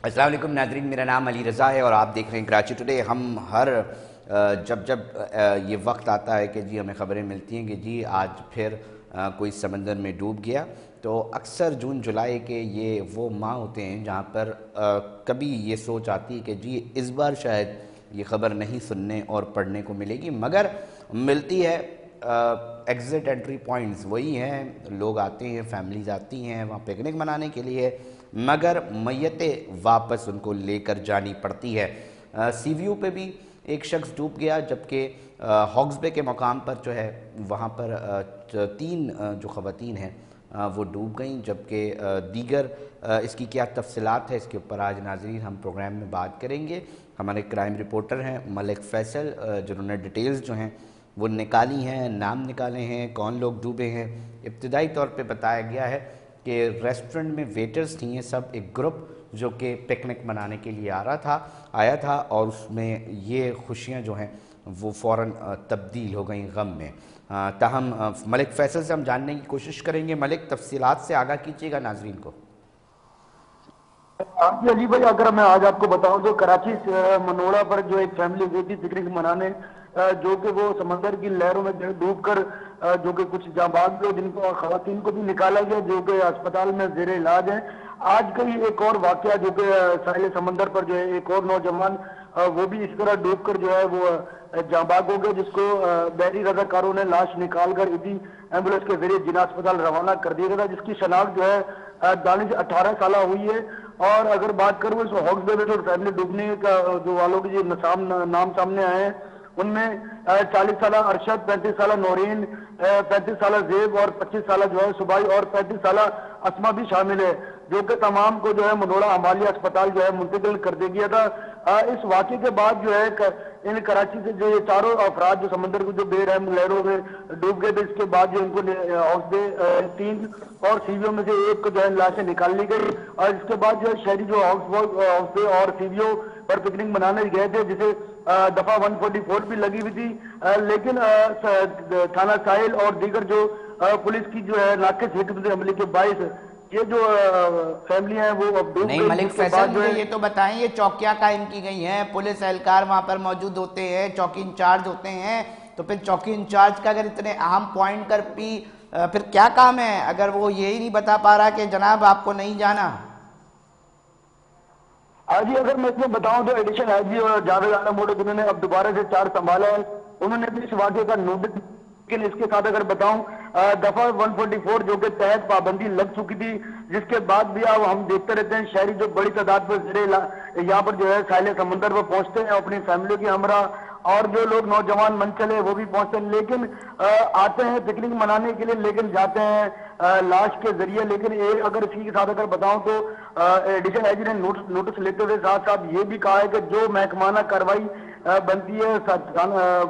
السلام علیکم ناظرین، میرا نام علی رضا ہے اور آپ دیکھ رہے ہیں کراچی ٹوڈے۔ ہم ہر جب یہ وقت آتا ہے کہ جی ہمیں خبریں ملتی ہیں کہ جی آج پھر کوئی سمندر میں ڈوب گیا، تو اکثر جون جولائی کے یہ وہ ماہ ہوتے ہیں جہاں پر کبھی یہ سوچ آتی ہے کہ جی اس بار شاید یہ خبر نہیں سننے اور پڑھنے کو ملے گی، مگر ملتی ہے۔ ایگزٹ انٹری پوائنٹس وہی ہیں، لوگ آتے ہیں، فیملیز آتی ہیں وہاں پکنک منانے کے لیے، مگر میتیں واپس ان کو لے کر جانی پڑتی ہے۔ سی ویو پہ بھی ایک شخص ڈوب گیا، جبکہ ہاکس بے کے مقام پر جو ہے وہاں پر 3 جو خواتین ہیں وہ ڈوب گئیں، جبکہ دیگر اس کی کیا تفصیلات ہے اس کے اوپر آج ناظرین ہم پروگرام میں بات کریں گے۔ ہمارے کرائم رپورٹر ہیں ملک فیصل، جنہوں نے ڈیٹیلز جو ہیں وہ نکالی ہیں، نام نکالے ہیں، کون لوگ ڈوبے ہیں۔ ابتدائی طور پہ بتایا گیا ہے کہ ریسٹورنٹ میں ویٹرز تھیں، یہ سب ایک گروپ جو کہ پکنک منانے کے لیے آیا تھا اور اس میں یہ خوشیاں جو ہیں وہ فوراً تبدیل ہو گئیں غم میں۔ تاہم ملک فیصل سے ہم جاننے کی کوشش کریں گے۔ ملک، تفصیلات سے آگاہ کیجیے گا ناظرین کو۔ آپ علی بھائی، اگر میں آج آپ کو بتاؤں تو کراچی منوڑا پر جو ایک فیملی گئی تھی پکنک منانے، جو کہ وہ سمندر کی لہروں میں ڈوب کر جو کہ کچھ جاں باز لوگ، جن کو خواتین کو بھی نکالا گیا جو کہ اسپتال میں زیر علاج ہیں۔ آج کا ہی ایک اور واقعہ جو کہ ساحل سمندر پر جو ہے ایک اور نوجوان وہ بھی اس طرح ڈوب کر جو ہے وہ جاں باز ہو گئے، جس کو بحری رضاکاروں نے لاش نکال کر اسی ایمبولینس کے ذریعے جناح اسپتال روانہ کر دیا گیا تھا، جس کی شناخت جو ہے دانش 18 سالہ ہوئی ہے۔ اور اگر بات کروں اس ہاکس بے میں جو فیملی ڈوبنے کا جو والوں کے جو نام سامنے آئے ہیں، ان میں 40 سالہ ارشد، 35 سالہ نورین، 35 سالہ زیب اور 25 سالہ جو ہے صبائی اور 35 سالہ اسما بھی شامل ہے، جو کہ تمام کو جو ہے منوڑا عمالیہ اسپتال جو ہے منتقل کر دیا گیا تھا۔ اس واقعے کے بعد جو ہے ان کراچی سے جو یہ چاروں افراد جو سمندر کو جو بے رحم لہروں میں ڈوب گئے تھے، اس کے بعد جو ان کو ہاؤس بے 3 اور سیویو میں سے ایک کو جو ہے لاشیں نکال لی گئی، اور اس کے بعد جو ہے شہری جو ہاؤس بے اور سیویو پر پکنک منانے گئے تھے، جسے دفعہ 144 بھی لگی ہوئی تھی، لیکن تھانہ ساحل اور دیگر جو پولیس کی جو ہے ناقص حکمت عملی کے باعث یہ جو فیملی ہیں وہ اب ڈوب نہیں گئی، ملک جس کے فیصل، بعد جو مجھے ہے یہ تو بتائیں، یہ چوکیاں قائم کی گئی ہیں، پولیس اہلکار وہاں پر موجود ہوتے ہیں، چوکی انچارج ہوتے ہیں، تو پھر چوکی انچارج کا اگر اتنے اہم پوائنٹ کر پھر کیا کام ہے اگر وہ یہی نہیں بتا پا رہا کہ جناب آپ کو نہیں جانا؟ جی اگر میں اس میں بتاؤں تو ایڈیشن آئی جی اور جاوید عالم موڈو، جنہوں نے اب دوبارہ سے چارج سنبھالا ہے، انہوں نے بھی اس واقعے کا نوٹس، لیکن اس کے ساتھ اگر بتاؤں دفعہ 144 جو کہ تحت پابندی لگ چکی تھی، جس کے بعد بھی اب ہم دیکھتے رہتے ہیں شہری جو بڑی تعداد پر یہاں پر جو ہے ساحل سمندر پر پہنچتے ہیں اپنی فیملی کے ہمراہ، اور جو لوگ نوجوان من چلے وہ بھی پہنچتے ہیں، لیکن آتے ہیں پکنک منانے کے لیے، لیکن جاتے ہیں لاش کے ذریعے۔ لیکن اگر اسی کے ساتھ اگر بتاؤں تو ایڈیشن آئی جی نے نوٹس لیتے ہوئے ساتھ ساتھ یہ بھی کہا ہے کہ جو محکمانہ کارروائی بنتی ہے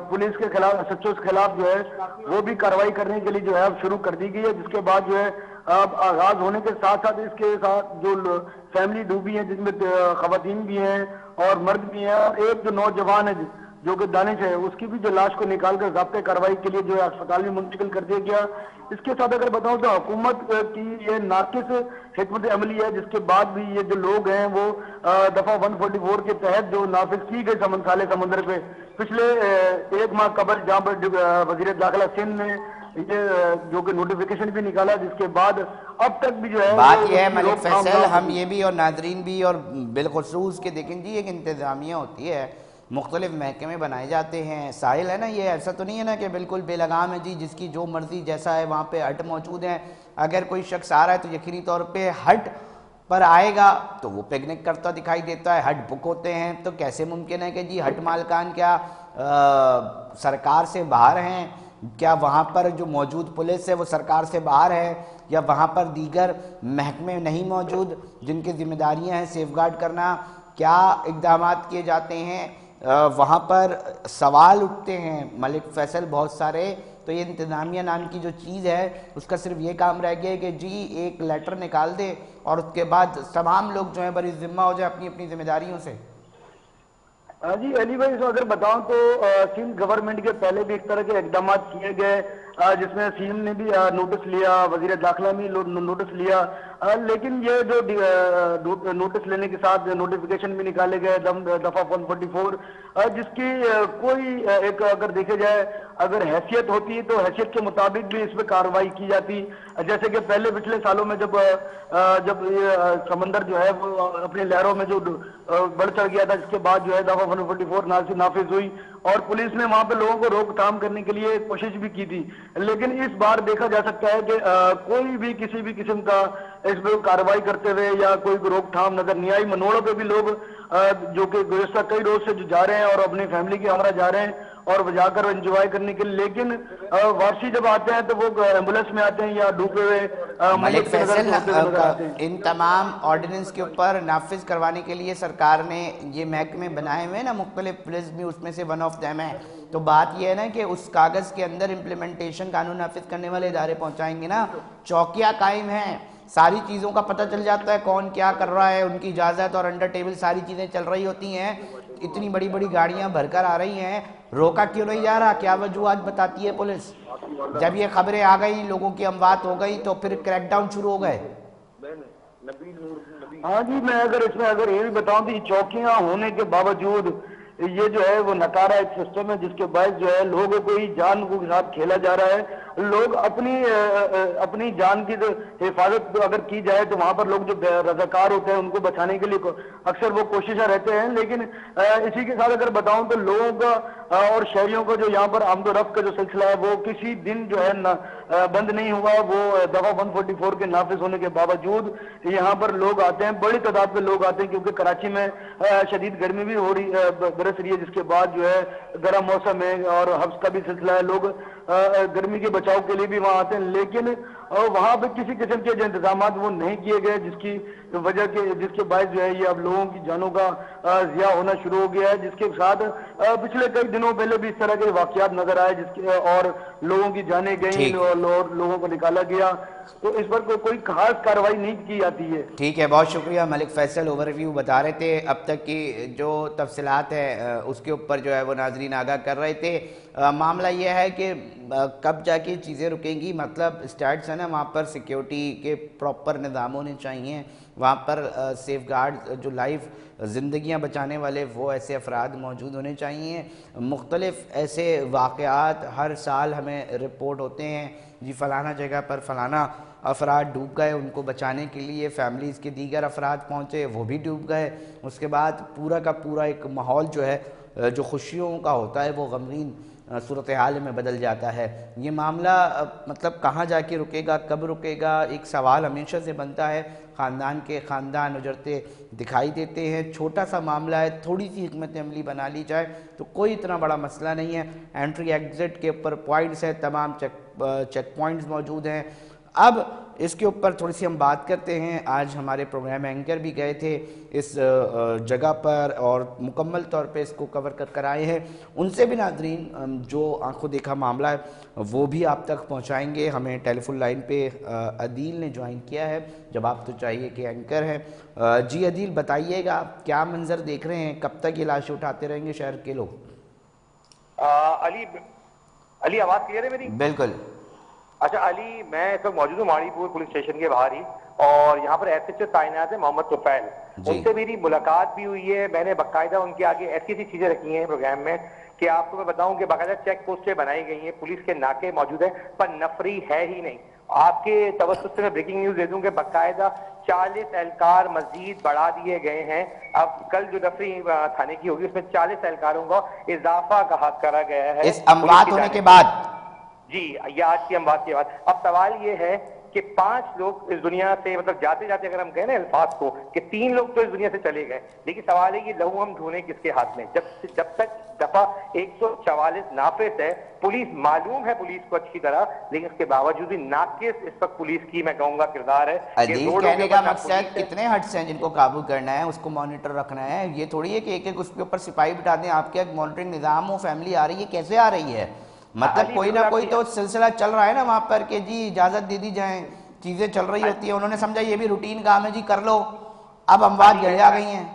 پولیس کے خلاف، ایس ایچ او کے خلاف جو ہے وہ بھی کارروائی کرنے کے لیے جو ہے اب شروع کر دی گئی ہے، جس کے بعد جو ہے اب آغاز ہونے کے ساتھ ساتھ اس کے ساتھ جو فیملی ڈوبی ہیں، جس میں خواتین بھی ہیں اور مرد بھی ہیں، اور ایک جو نوجوان ہے جو کہ دانش ہے، اس کی بھی جو لاش کو نکال کر ضابطۂ کارروائی کے لیے جو ہے اسپتال میں منتقل کر دیا گیا۔ اس کے ساتھ اگر بتاؤں تو حکومت کی یہ ناقص حکمت عملی ہے، جس کے بعد بھی یہ جو لوگ ہیں وہ دفعہ 144 کے تحت جو نافذ کی گئی ساحل سمندر پہ پچھلے 1 ماہ قبل، جہاں پر وزیر داخلہ سندھ نے یہ جو کہ نوٹیفیکیشن بھی نکالا، جس کے بعد اب تک بھی جو ہے بات یہ اس ہے کی ملک روک تھام فیصل، نہ ہم ہوئی۔ یہ بھی اور ناظرین بھی اور بالخصوص کہ دیکھیں جی ایک انتظامیہ ہوتی ہے، مختلف محکمے بنائے جاتے ہیں، ساحل ہے نا، یہ ایسا تو نہیں ہے نا کہ بالکل بے لگام ہے جی، جس کی جو مرضی جیسا ہے وہاں پہ ہٹ موجود ہیں۔ اگر کوئی شخص آ رہا ہے تو یقینی طور پہ ہٹ پر آئے گا تو وہ پکنک کرتا دکھائی دیتا ہے، ہٹ بک ہوتے ہیں، تو کیسے ممکن ہے کہ جی ہٹ مالکان کیا سرکار سے باہر ہیں؟ کیا وہاں پر جو موجود پولیس ہے وہ سرکار سے باہر ہے، یا وہاں پر دیگر محکمے نہیں موجود جن کی ذمہ داریاں ہیں سیف گارڈ کرنا؟ کیا اقدامات کیے جاتے ہیں؟ وہاں پر سوال اٹھتے ہیں ملک فیصل بہت سارے۔ تو یہ انتظامیہ نام کی جو چیز ہے اس کا صرف یہ کام رہ گیا ہے کہ جی ایک لیٹر نکال دے اور اس کے بعد تمام لوگ جو ہیں بری ذمہ ہو جائے اپنی اپنی ذمہ داریوں سے۔ جی علی بھائی، اگر بتاؤں تو سندھ گورنمنٹ کے پہلے بھی اس طرح کے اقدامات کیے گئے، जिसमें सीएम ने भी नोटिस लिया, वजीर दाखिला ने नोटिस लिया, लेकिन ये जो नोटिस लेने के साथ नोटिफिकेशन भी निकाले गए दफा 144, जिसकी कोई एक अगर देखे जाए अगर हैसियत होती तो हैसियत के मुताबिक भी इस पे कार्रवाई की जाती। जैसे कि पहले पिछले सालों में जब ये समंदर जो है वो अपनी लहरों में जो बढ़ चढ़ गया था, जिसके बाद जो है दफा 144 नाफिज हुई और पुलिस ने वहां पे लोगों को रोकथाम करने के लिए कोशिश भी की थी। लेकिन इस बार देखा जा सकता है कि कोई भी किसी भी किस्म का इस पर कार्रवाई करते हुए या कोई रोकथाम नजर नहीं आई। मनोड़ों पे भी लोग जो कि गुज़श्ता कई रोज से जो जा रहे हैं और अपनी फैमिली के हमरा जा रहे हैं और जाकर एंजॉय करने के लिए, लेकिन वापसी जब आते हैं तो वो एम्बुलेंस में आते हैं या डूबे हुए मलिक फैसल, नजर आते हैं। इन तमाम ऑर्डिनेंस के ऊपर नाफिज करवाने के लिए सरकार ने ये महकमे बनाए हुए हैं ना, मुख्तलिफ, पुलिस भी उसमें से वन ऑफ देम है। तो बात ये है ना कि उस कागज़ के अंदर इम्प्लीमेंटेशन कानून नाफिज करने वाले इदारे पहुँचाएंगे ना, चौकियाँ कायम हैं, सारी चीज़ों का पता चल जाता है कौन क्या कर रहा है, उनकी इजाज़त और अंडर टेबल सारी चीज़ें चल रही होती हैं। इतनी बड़ी बड़ी गाड़ियां भरकर आ रही हैं, रोका क्यों नहीं जा रहा? क्या वजूहत बताती है पुलिस? जब ये खबरें आ गई, लोगों की अमवात हो गई, तो फिर क्रैकडाउन शुरू हो गए। हाँ जी, मैं इसमें ये भी बताऊं कि चौकियां होने के बावजूद ये जो है वो नकारा एक सिस्टम है, जिसके बाद जो है लोगों को ही जान के साथ खेला जा रहा है। लोग अपनी जान की हिफाजत अगर की जाए तो वहां पर लोग जो रजाकार होते हैं उनको बचाने के लिए अक्सर वो कोशिशें रहते हैं। लेकिन इसी के साथ अगर बताऊं तो लोगों का और शहरियों का जो यहाँ पर आमदोरफ्त का जो सिलसिला है वो किसी दिन जो है बंद नहीं हुआ। वो दफा 144 के नाफिज होने के बावजूद यहाँ पर लोग आते हैं, बड़ी तादाद में लोग आते हैं, क्योंकि कराची में शदीद गर्मी भी हो रही बरस रही है, जिसके बाद जो है गर्म मौसम है और हब्स का भी सिलसिला है। लोग गर्मी के बचाव के लिए भी वहां आते हैं, लेकिन वहां पे किसी किस्म के जो इंतजाम वो नहीं किए गए, जिसके बायस जो है ये अब लोगों की जानों का जिया होना शुरू हो गया है। जिसके साथ पिछले कई दिनों पहले भी इस तरह के वाकयात नजर आए, जिसके और लोगों की जानें गई और लोगों को निकाला गया। तो इस पर कोई खास कार्रवाई नहीं की जाती है। ठीक है, बहुत शुक्रिया मलिक फैसल, ओवरव्यू बता रहे थे। अब तक की जो तफसीलात है उसके ऊपर जो है वो नाजरीन आगाह कर रहे थे। मामला ये है कि कब जाके चीज़ें रुकेंगी, मतलब स्टैट्स है ना, वहाँ पर सिक्योरिटी के प्रॉपर निज़ाम होने चाहिए, वहाँ पर सेफ गार्ड जो लाइफ ज़िंदगियाँ बचाने वाले वो ऐसे अफराद मौजूद होने चाहिए। मुख्तलिफ ऐसे वाक़यात हर साल हमें रिपोर्ट होते हैं, जी फ़लाना जगह पर फ़लाना अफराद डूब गए, उनको बचाने के लिए फैमिलीज़ के दीगर अफराद पहुँचे, वो भी डूब गए। उसके बाद पूरा का पूरा एक माहौल जो है जो खुशियों का होता है वो गमगीन सूरत हाल में बदल जाता है। ये मामला मतलब कहाँ जाके रुकेगा, कब रुकेगा, एक सवाल हमेशा से बनता है। ख़ानदान उजरते दिखाई देते हैं। छोटा सा मामला है, थोड़ी सी हिकमत अमली बना ली जाए तो कोई इतना बड़ा मसला नहीं है। एंट्री एग्ज़िट के ऊपर पॉइंट्स हैं, तमाम चेक पॉइंट्स मौजूद हैं। अब इसके ऊपर थोड़ी सी हम बात करते हैं। आज हमारे प्रोग्राम एंकर भी गए थे इस जगह पर और मुकम्मल तौर पे इसको कवर कर आए हैं। उनसे भी नाज़रीन जो आंखों देखा मामला है वो भी आप तक पहुंचाएंगे। हमें टेलीफोन लाइन पे अदील ने ज्वाइन किया है। जवाब तो चाहिए कि एंकर हैं। जी अदील, बताइएगा क्या मंजर देख रहे हैं, कब तक ये लाशें उठाते रहेंगे शहर के लोग? अली आवाज़ क्लियर है मेरी? बिल्कुल। अच्छा अली, मैं इस वक्त मौजूद हूँ माड़ीपुर पुलिस स्टेशन के बाहर ही, और यहाँ पर एसएचओ तैनात है मोहम्मद तुफैल। उनसे मेरी मुलाकात भी हुई है। मैंने बाकायदा उनके आगे ऐसी ऐसी चीजें रखी हैं प्रोग्राम में कि आपको मैं बताऊं कि बाकायदा चेक पोस्टें बनाई गई हैं, पुलिस के नाके मौजूद है, पर नफरी है ही नहीं। आपके तवज्जुह से मैं ब्रेकिंग न्यूज दे दूं कि बाकायदा 40 एहलकार मजीद बढ़ा दिए गए हैं। अब कल जो नफरी थाने की होगी उसमें 40 एहलकारों का इजाफा करा गया है इस अमवात होने के बाद। जी, ये आज की हम बात की बात। अब सवाल ये है कि 5 लोग इस दुनिया से, मतलब जाते जाते अगर हम कहें ना अल्फाज को, कि 3 लोग तो इस दुनिया से चले गए, लेकिन सवाल है कि लहू हम ढूंढें किसके हाथ में? जब तक दफा 144 नाफिज है, पुलिस मालूम है पुलिस को अच्छी तरह, लेकिन उसके बावजूद भी नाकिस इस वक्त पुलिस की मैं कहूंगा किरदार है। अदील, कहने का मकसद कितने हट्स हैं जिनको काबू करना है, उसको मॉनिटर रखना है। ये थोड़ी है कि एक एक उसके ऊपर सिपाही बिठा दें, आपके मॉनिटरिंग निजाम हो, फैमिली आ रही है, कैसे आ रही है? मतलब कोई ना कोई तो सिलसिला चल रहा है ना वहाँ पर कि जी इजाज़त दे दी जाए, चीज़ें चल रही होती है। उन्होंने समझा ये भी रूटीन काम है जी, कर लो। अब अमवात गले आ गई हैं।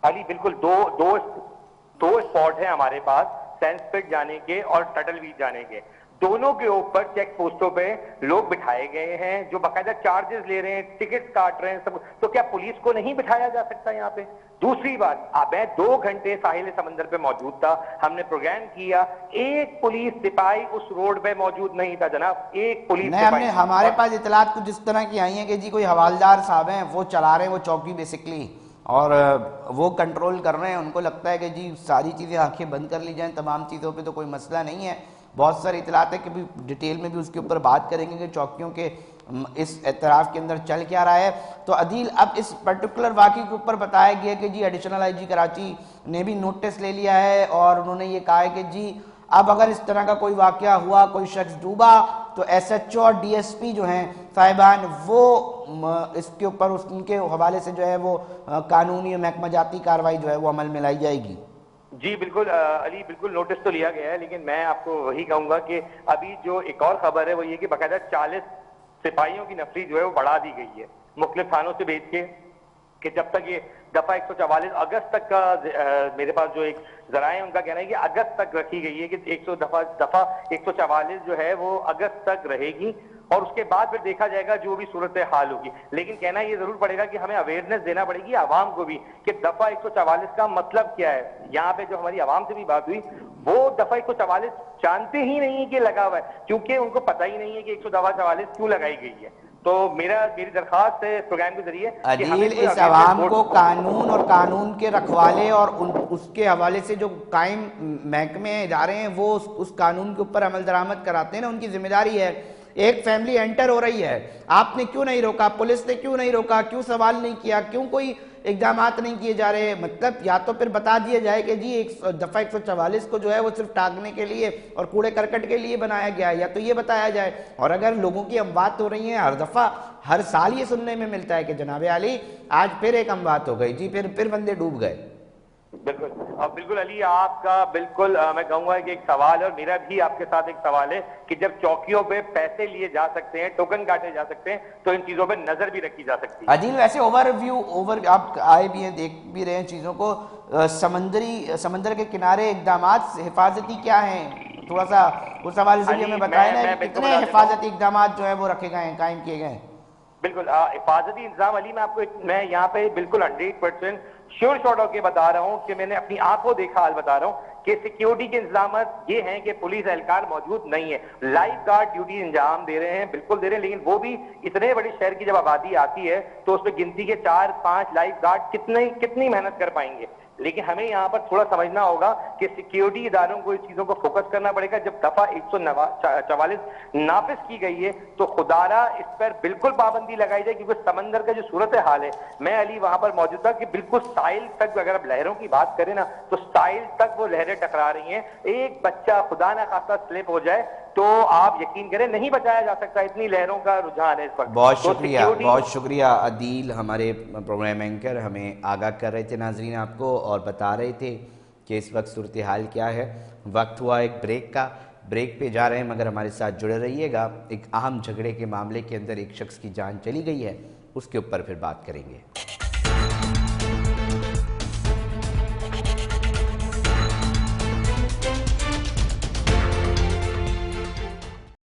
अली बिल्कुल दो स्पॉट है हमारे पास, सैंडस्पिट जाने के और टटल बीच जाने के। दोनों के ऊपर चेक पोस्टों पे लोग बिठाए गए हैं जो बाकायदा चार्जेस ले रहे हैं, टिकट्स काट रहे हैं सब। तो क्या पुलिस को नहीं बिठाया जा सकता यहाँ पे? दूसरी बात, मैं 2 घंटे साहिल समंदर पे मौजूद था, हमने प्रोग्राम किया, एक पुलिस सिपाही उस रोड पे मौजूद नहीं था जनाब, एक पुलिस नहीं, हमने हमारे पास इतलात कुछ इस तरह की आई हैं कि जी कोई हवालदार साहब हैं, वो चला रहे हैं वो चौकी बेसिकली, और वो कंट्रोल कर रहे हैं। उनको लगता है कि जी सारी चीज़ें आंखें बंद कर ली जाएं, तमाम चीज़ों पे तो कोई मसला नहीं है। बहुत सारी इतलात है कि भी डिटेल में भी उसके ऊपर बात करेंगे कि चौकियों के इस एतराफ़ के अंदर चल क्या रहा है। तो अदील, अब इस पर्टिकुलर वाक़े के ऊपर बताया गया कि जी एडिशनल आईजी कराची ने भी नोटिस ले लिया है और उन्होंने ये कहा है कि जी अब अगर इस तरह का कोई वाक़या हुआ, कोई शख्स डूबा, तो SHO और DSP जो हैं साहिबान, वो इसके ऊपर उनके हवाले से जो है वो कानूनी महकमा जाती कार्रवाई जो है वो अमल में लाई जाएगी। जी बिल्कुल अली, बिल्कुल नोटिस तो लिया गया है, लेकिन मैं आपको वही कहूंगा कि अभी जो एक और खबर है वो ये कि बाकायदा 40 सिपाहियों की नफरी जो है वो बढ़ा दी गई है मुख्तलिफ थानों से भेज के, कि जब तक ये दफा 144 अगस्त तक का मेरे पास जो एक जराए हैं उनका कहना है कि अगस्त तक रखी गई है कि 100 दफा 144 जो है वो अगस्त तक रहेगी और उसके बाद फिर देखा जाएगा जो भी सूरत हाल होगी। लेकिन कहना ये जरूर पड़ेगा कि हमें अवेयरनेस देना पड़ेगी आवाम को भी कि दफा 144 का मतलब क्या है। यहाँ पे जो हमारी आवाम से भी बात हुई, वो दफा 144 जानते ही नहीं है कि लगा हुआ है, क्योंकि उनको पता ही नहीं है कि 144 क्यों लगाई गई है। तो मेरी दरखास्त है प्रोग्राम के जरिए अदील, इस आवाम को कानून और कानून के रखवाले और उसके हवाले से जो कायम महकमे इदारे हैं वो उस कानून के ऊपर अमल दरामद कराते हैं ना, उनकी जिम्मेदारी है। एक फैमिली एंटर हो रही है, आपने क्यों नहीं रोका, पुलिस ने क्यों नहीं रोका, क्यों सवाल नहीं किया, क्यों कोई इक़दामात नहीं किए जा रहे? मतलब या तो फिर बता दिया जाए कि जी एक दफ़ा 144 को जो है वो सिर्फ टांगने के लिए और कूड़े करकट के लिए बनाया गया है, या तो ये बताया जाए। और अगर लोगों की अमवात हो रही हैं, हर दफ़ा हर साल ये सुनने में मिलता है कि जनाब अली आज फिर एक अमवात हो गई जी, फिर बंदे डूब गए। बिल्कुल, अब बिल्कुल अली, आपका बिल्कुल मैं कहूंगा कि एक सवाल है और मेरा भी आपके साथ एक सवाल है कि जब चौकियों पे पैसे लिए जा सकते हैं, टोकन काटे जा सकते हैं, तो इन चीजों पे नजर भी रखी जा सकती है। अदील, वैसे ओवर आप आए भी हैं, देख भी रहे हैं चीजों को, समंदर के किनारे इकदामात हिफाजती क्या हैं? थोड़ा सा उस हवाले से भी हमें बताएं ना, कितने हिफाजती इकदामात जो है वो रखे गए हैं, कायम किए गए हैं? बिल्कुल हिफाजती इंतजाम अली, मैं यहाँ पे बिल्कुल 100% श्योर शॉट होकर बता रहा हूँ कि मैंने अपनी आंखों देखा हाल बता रहा हूँ कि सिक्योरिटी के इंतजाम ये हैं कि पुलिस एहलकार मौजूद नहीं है, लाइफ गार्ड ड्यूटी इंजाम दे रहे हैं, बिल्कुल दे रहे हैं, लेकिन वो भी इतने बड़े शहर की जब आबादी आती है तो उसमें गिनती के 4-5 लाइफ गार्ड कितनी मेहनत कर पाएंगे। लेकिन हमें यहाँ पर थोड़ा समझना होगा कि सिक्योरिटी इदारों को इस चीजों को फोकस करना पड़ेगा। जब दफा 144 नाफिज की गई है तो खुदारा इस पर बिल्कुल पाबंदी लगाई जाए, क्योंकि समंदर का जो सूरत हाल है, मैं अली वहां पर मौजूद था कि बिल्कुल साहिल तक, अगर आप लहरों की बात करें ना, तो साहिल तक वो लहरें टकरा रही हैं। एक बच्चा खुदा ना खास्ता स्लिप हो जाए तो आप यकीन करें नहीं बचाया जा सकता, इतनी लहरों का रुझान है इस वक्त। बहुत शुक्रिया अदील, हमारे प्रोग्राम एंकर हमें आगाह कर रहे थे नाजरीन आपको, और बता रहे थे कि इस वक्त सूरत हाल क्या है। वक्त हुआ एक ब्रेक का, ब्रेक पे जा रहे हैं, मगर हमारे साथ जुड़े रहिएगा। एक अहम झगड़े के मामले के अंदर एक शख्स की जान चली गई है, उसके ऊपर फिर बात करेंगे।